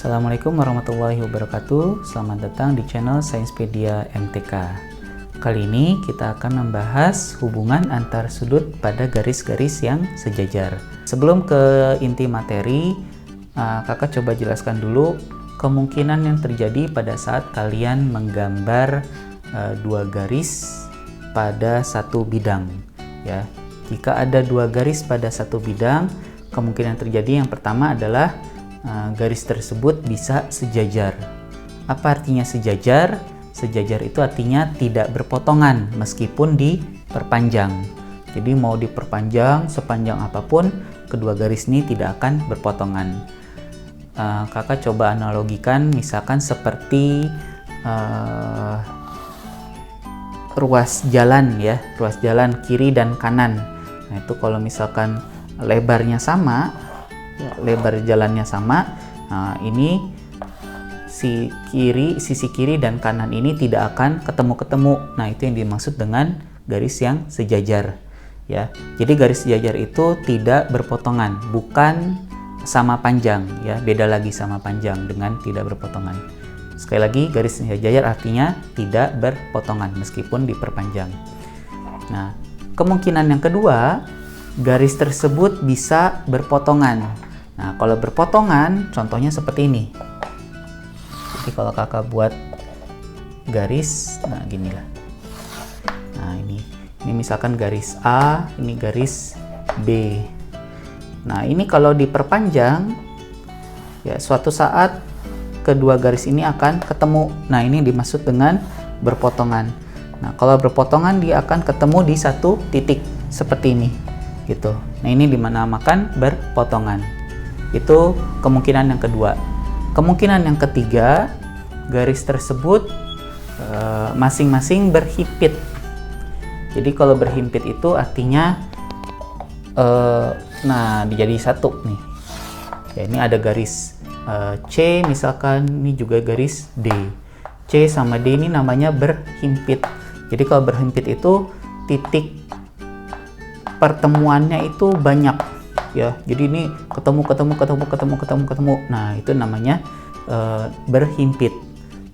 Assalamualaikum warahmatullahi wabarakatuh. Selamat datang di channel Sainspédia MTK. Kali ini kita akan membahas hubungan antar sudut pada garis-garis yang sejajar. Sebelum ke inti materi, kakak coba jelaskan dulu kemungkinan yang terjadi pada saat kalian menggambar dua garis pada satu bidang. Ya, jika ada dua garis pada satu bidang, kemungkinan terjadi yang pertama adalah garis tersebut bisa sejajar. Apa artinya sejajar? Sejajar itu artinya tidak berpotongan meskipun diperpanjang. Jadi mau diperpanjang sepanjang apapun, kedua garis ini tidak akan berpotongan. Kakak coba analogikan misalkan seperti ruas jalan ya, ruas jalan kiri dan kanan. Nah itu kalau misalkan lebarnya sama, lebar jalannya sama, nah ini sisi kiri dan kanan ini tidak akan ketemu. Nah itu yang dimaksud dengan garis yang sejajar ya. Jadi garis sejajar itu tidak berpotongan, bukan sama panjang ya, beda lagi sama panjang dengan tidak berpotongan. Sekali lagi, garis sejajar artinya tidak berpotongan meskipun diperpanjang. Nah kemungkinan yang kedua, garis tersebut bisa berpotongan. Nah, kalau berpotongan, contohnya seperti ini. Jadi kalau kakak buat garis, nah ginilah. Nah ini misalkan garis A, ini garis B. Nah ini kalau diperpanjang, ya suatu saat kedua garis ini akan ketemu. Nah ini dimaksud dengan berpotongan. Nah kalau berpotongan dia akan ketemu di satu titik seperti ini, gitu. Nah ini dinamakan berpotongan. Itu kemungkinan yang kedua. Kemungkinan yang ketiga, garis tersebut masing-masing berhimpit. Jadi kalau berhimpit itu artinya nah jadi satu nih ya, ini ada garis C misalkan, ini juga garis D. C sama D ini namanya berhimpit. Jadi kalau berhimpit itu titik pertemuannya itu banyak ya, jadi ini ketemu. Nah itu namanya berhimpit.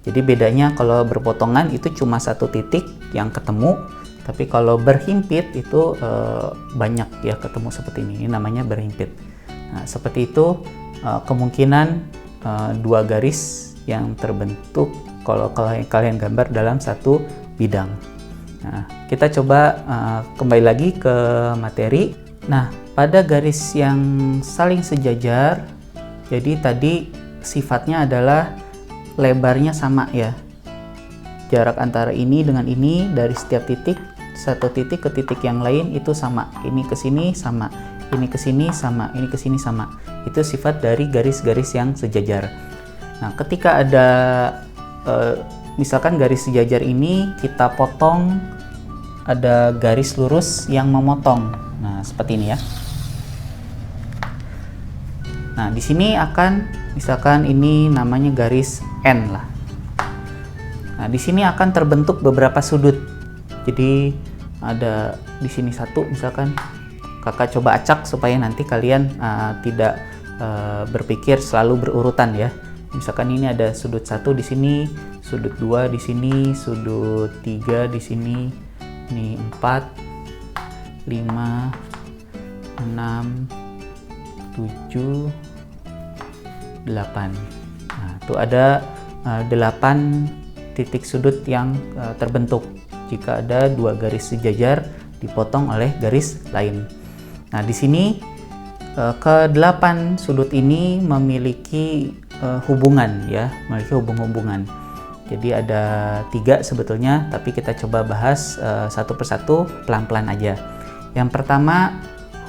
Jadi bedanya kalau berpotongan itu cuma satu titik yang ketemu, tapi kalau berhimpit itu banyak ya ketemu seperti ini namanya berhimpit. Nah seperti itu kemungkinan dua garis yang terbentuk kalau kalian gambar dalam satu bidang. Nah kita coba kembali lagi ke materi. Nah, pada garis yang saling sejajar, jadi tadi sifatnya adalah lebarnya sama ya. Jarak antara ini dengan ini dari setiap titik, satu titik ke titik yang lain itu sama. Ini ke sini sama, ini ke sini sama, ini ke sini sama. Itu sifat dari garis-garis yang sejajar. Nah, ketika ada misalkan garis sejajar ini kita potong, ada garis lurus yang memotong. Nah, seperti ini ya. Nah, di sini akan misalkan ini namanya garis N lah. Nah, di sini akan terbentuk beberapa sudut. Jadi ada di sini satu misalkan. Kakak coba acak supaya nanti kalian tidak berpikir selalu berurutan ya. Misalkan ini ada sudut 1 di sini, sudut 2 di sini, sudut 3 di sini, ini 4 5, 6, 7, 8. Nah, itu ada 8 titik sudut yang terbentuk jika ada dua garis sejajar dipotong oleh garis lain. Nah, di sini ke-8 sudut ini memiliki hubungan ya, memiliki hubungan. Jadi ada 3 sebetulnya, tapi kita coba bahas satu persatu pelan-pelan aja. Yang pertama,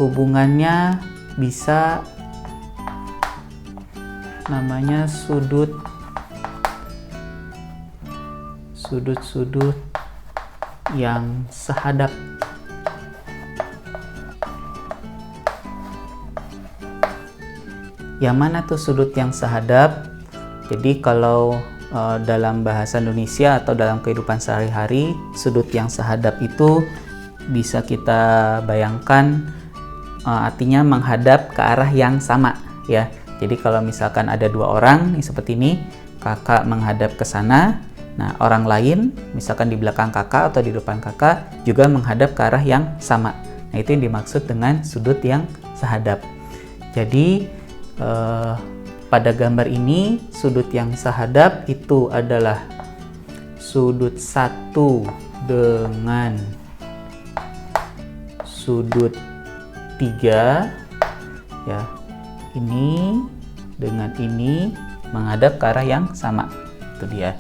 hubungannya bisa namanya sudut-sudut yang sehadap. Yang mana tuh sudut yang sehadap? Jadi kalau dalam bahasa Indonesia atau dalam kehidupan sehari-hari, sudut yang sehadap itu bisa kita bayangkan artinya menghadap ke arah yang sama ya. Jadi kalau misalkan ada dua orang nih seperti ini, kakak menghadap ke sana, nah orang lain misalkan di belakang kakak atau di depan kakak juga menghadap ke arah yang sama. Nah itu yang dimaksud dengan sudut yang sehadap. Jadi pada gambar ini sudut yang sehadap itu adalah sudut 1 dengan sudut 3 ya. Ini dengan ini menghadap ke arah yang sama. Itu dia.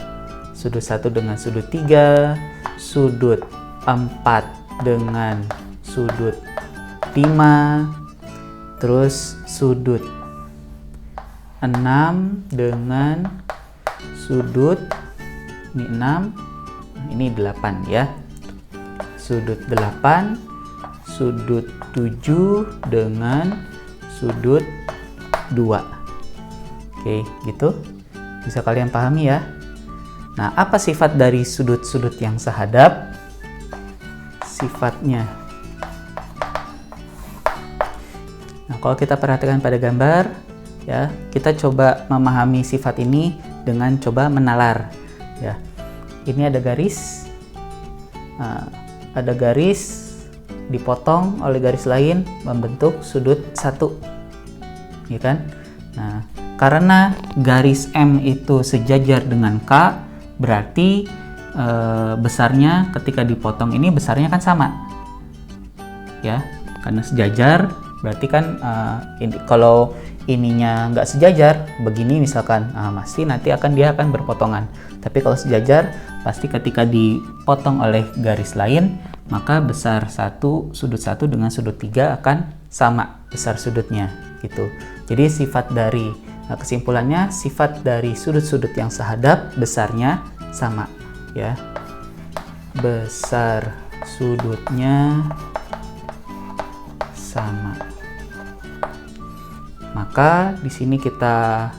Sudut 1 dengan sudut 3, sudut 4 dengan sudut 5, terus sudut 6 dengan sudut ini 6, ini 8 ya. Sudut 8, sudut 7 dengan sudut 2. Oke, gitu. Bisa kalian pahami ya. Nah, apa sifat dari sudut-sudut yang sehadap? Sifatnya. Nah, kalau kita perhatikan pada gambar, ya, kita coba memahami sifat ini dengan coba menalar. Ya, ini ada garis, dipotong oleh garis lain membentuk sudut 1, ya kan? Nah, karena garis M itu sejajar dengan K, berarti besarnya ketika dipotong ini besarnya kan sama, ya, karena sejajar. Berarti kan kalau ininya nggak sejajar begini misalkan, pasti nanti dia akan berpotongan. Tapi kalau sejajar, pasti ketika dipotong oleh garis lain, maka besar sudut 1 dengan sudut 3 akan sama besar sudutnya gitu. Jadi kesimpulannya sifat dari sudut-sudut yang sehadap besarnya sama ya. Besar sudutnya sama. Maka di sini kita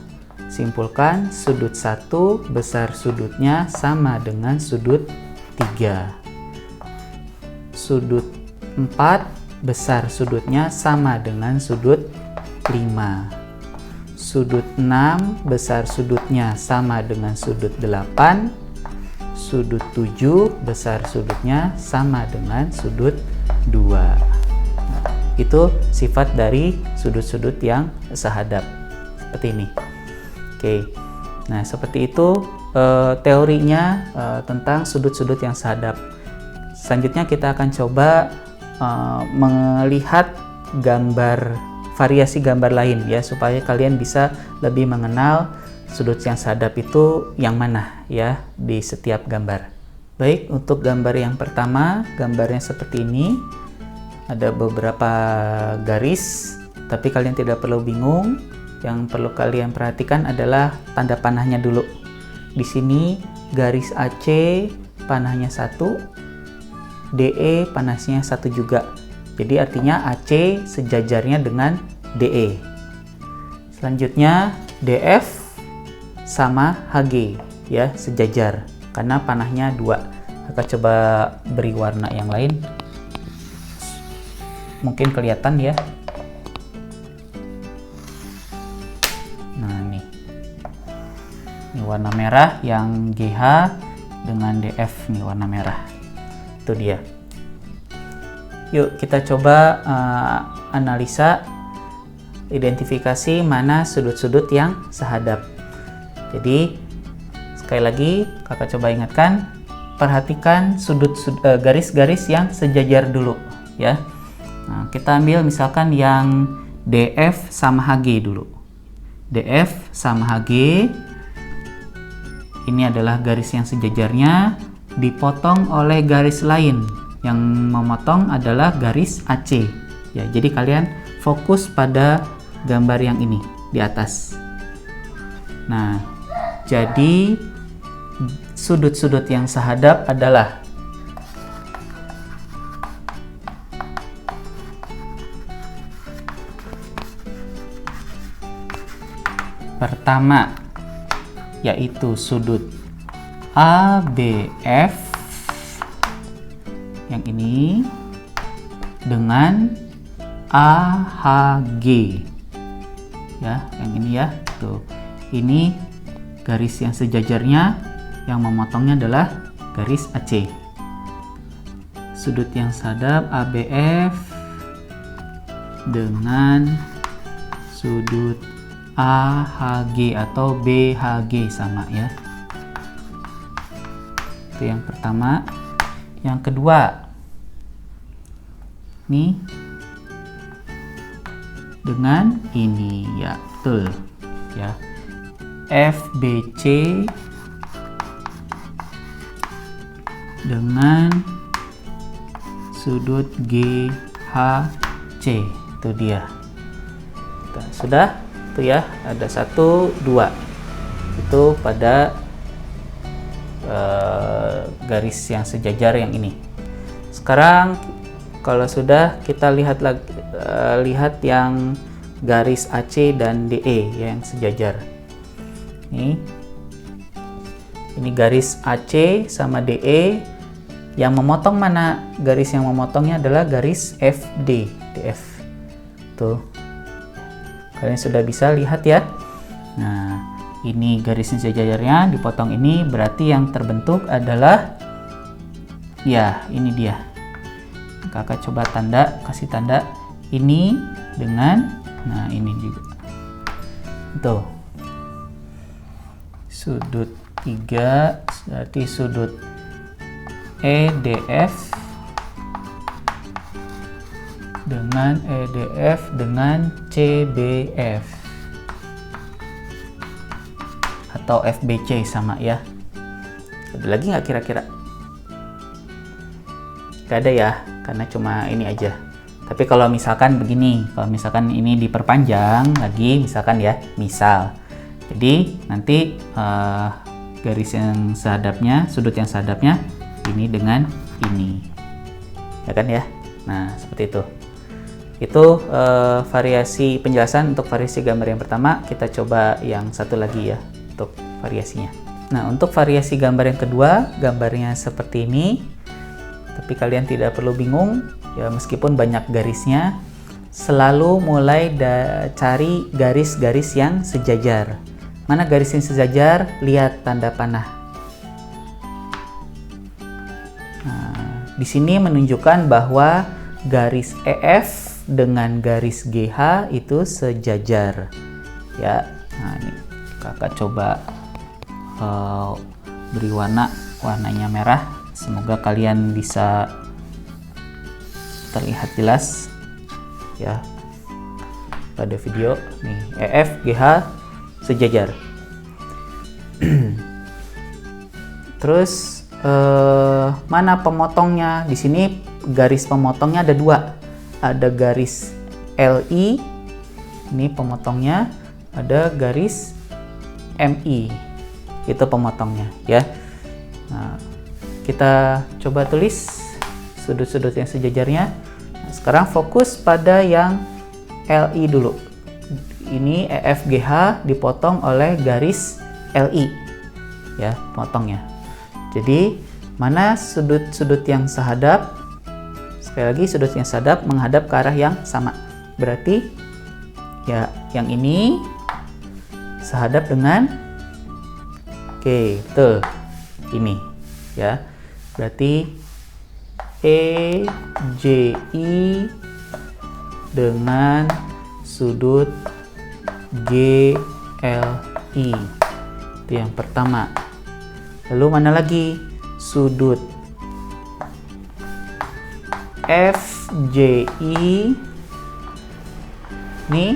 simpulkan sudut 1 besar sudutnya sama dengan sudut 3. Sudut 4 besar sudutnya sama dengan sudut 5. Sudut 6 besar sudutnya sama dengan sudut 8. Sudut 7 besar sudutnya sama dengan sudut 2. Itu sifat dari sudut-sudut yang sehadap seperti ini. Oke, nah seperti itu teorinya tentang sudut-sudut yang sehadap. Selanjutnya kita akan coba melihat variasi gambar lain ya, supaya kalian bisa lebih mengenal sudut yang sehadap itu yang mana ya di setiap gambar. Baik, untuk gambar yang pertama, gambarnya seperti ini. Ada beberapa garis, tapi kalian tidak perlu bingung. Yang perlu kalian perhatikan adalah tanda panahnya dulu. Di sini garis AC panahnya 1, DE panahnya 1 juga. Jadi artinya AC sejajarnya dengan DE. Selanjutnya DF sama HG ya, sejajar karena panahnya 2. Kakak coba beri warna yang lain. Mungkin kelihatan ya. Nah ini warna merah yang GH dengan DF nih warna merah. Itu dia. Yuk kita coba analisa, identifikasi mana sudut-sudut yang sehadap. Jadi sekali lagi kakak coba ingatkan, perhatikan garis-garis yang sejajar dulu ya. Nah, kita ambil misalkan yang DF sama HG dulu. DF sama HG ini adalah garis yang sejajarnya dipotong oleh garis lain. Yang memotong adalah garis AC. Ya, jadi kalian fokus pada gambar yang ini di atas. Nah, jadi sudut-sudut yang sehadap adalah pertama, yaitu sudut ABF yang ini dengan AHG. ya, yang ini ya. Tuh. Ini garis yang sejajarnya, yang memotongnya adalah garis AC. Sudut yang sehadap ABF dengan sudut AHG atau BHG sama ya. Itu yang pertama. Yang kedua, nih dengan ini ya, betul ya. FBC dengan sudut GHC, itu dia. Sudah tuh ya, ada 1, 2 itu pada garis yang sejajar yang ini. Sekarang kalau sudah, kita lihat yang garis AC dan DE yang sejajar. Ini garis AC sama DE, yang memotong mana? Garis yang memotongnya adalah garis FD, DF. Tuh, kalian sudah bisa lihat ya. Nah, ini garisnya sejajarnya dipotong ini, berarti yang terbentuk adalah ya, ini dia. Kakak coba kasih tanda ini dengan, nah ini juga. Tuh. Sudut 3, berarti sudut EDF dengan CBF atau FBC sama ya. Ada lagi nggak kira-kira? Gak ada ya, karena cuma ini aja. Tapi kalau misalkan begini, kalau misalkan ini diperpanjang lagi, misalkan ya, jadi nanti garis yang sehadapnya, sudut yang sehadapnya ini dengan ini, ya kan ya. Nah, seperti itu. Itu variasi penjelasan untuk variasi gambar yang pertama. Kita coba yang satu lagi ya untuk variasinya. Nah, untuk variasi gambar yang kedua, gambarnya seperti ini. Tapi kalian tidak perlu bingung ya, meskipun banyak garisnya, selalu mulai cari garis-garis yang sejajar. Mana garis yang sejajar? Lihat tanda panah. Nah, di sini menunjukkan bahwa garis EF dengan garis GH itu sejajar. Ya, nah ini kakak coba beri warnanya merah. Semoga kalian bisa terlihat jelas ya pada video nih. EF GH sejajar. Terus mana pemotongnya? Di sini garis pemotongnya ada 2. Ada garis LI, ini pemotongnya, ada garis MI, itu pemotongnya ya. Nah, kita coba tulis sudut-sudut yang sejajarnya. Nah, sekarang fokus pada yang LI dulu. Ini EFGH dipotong oleh garis LI ya, potongnya. Jadi mana sudut-sudut yang sehadap? Sekali lagi, sudut yang sehadap menghadap ke arah yang sama. Berarti ya yang ini sehadap dengan, oke, betul, ini ya. Berarti EJI dengan sudut GLI, itu yang pertama. Lalu mana lagi? Sudut FJI, ini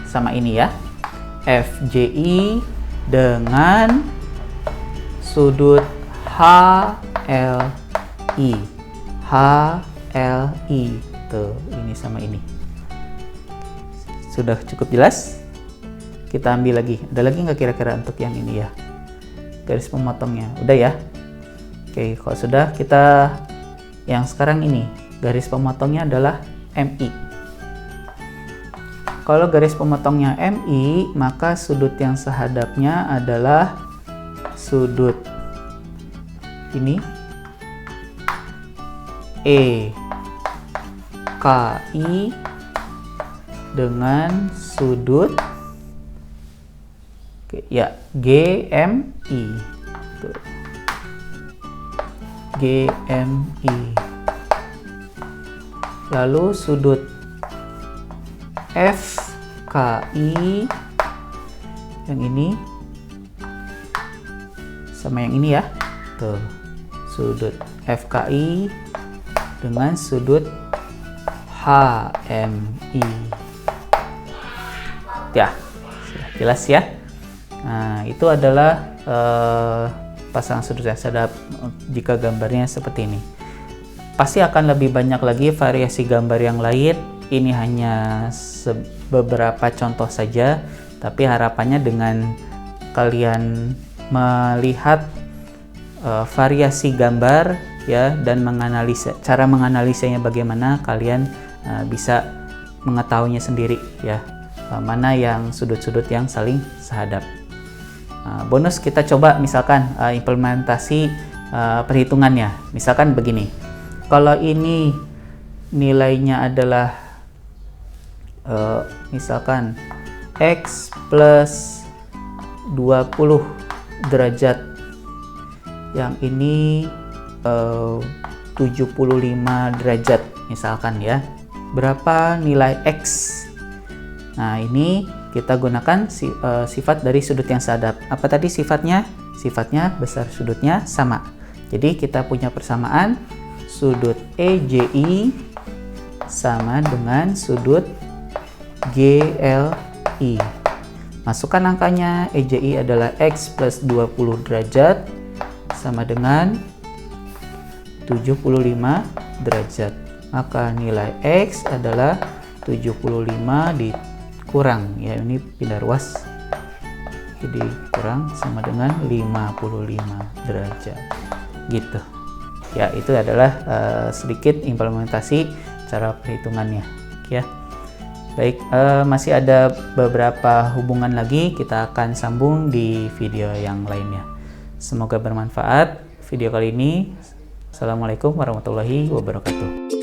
sama ini ya, FJI dengan sudut HLI, tuh, ini sama ini. Sudah cukup jelas? Kita ambil lagi. Ada lagi nggak kira-kira untuk yang ini ya? Garis pemotongnya. Udah ya? Oke, kalau sudah, kita yang sekarang ini. Garis pemotongnya adalah MI. Kalau garis pemotongnya MI, maka sudut yang sehadapnya adalah sudut ini EKI dengan sudut Oke, ya, GMI. Tuh. GMI. Lalu sudut FKI yang ini sama yang ini ya. Tuh. Sudut FKI dengan sudut HMI. Ya, sudah jelas ya. Nah, itu adalah pasangan sudut yang sadap jika gambarnya seperti ini. Pasti akan lebih banyak lagi variasi gambar yang lain. Ini hanya beberapa contoh saja, tapi harapannya dengan kalian melihat variasi gambar ya dan cara menganalisanya bagaimana, kalian bisa mengetahuinya sendiri ya, mana yang sudut-sudut yang saling sehadap. Bonus kita coba misalkan implementasi perhitungannya. Misalkan begini, kalau ini nilainya adalah misalkan X plus 20 derajat, yang ini 75 derajat misalkan ya. Berapa nilai X? Nah, ini kita gunakan sifat dari sudut yang sehadap. Apa tadi sifatnya? Sifatnya besar sudutnya sama. Jadi kita punya persamaan sudut EJI sama dengan sudut GLI. Masukkan angkanya. EJI adalah X plus 20 derajat sama dengan 75 derajat. Maka nilai X adalah 75 dikurang, ya ini pindah ruas, jadi kurang sama dengan 55 derajat gitu ya. Itu adalah sedikit implementasi cara perhitungannya ya. Baik, masih ada beberapa hubungan lagi, kita akan sambung di video yang lainnya. Semoga bermanfaat video kali ini. Assalamualaikum warahmatullahi wabarakatuh.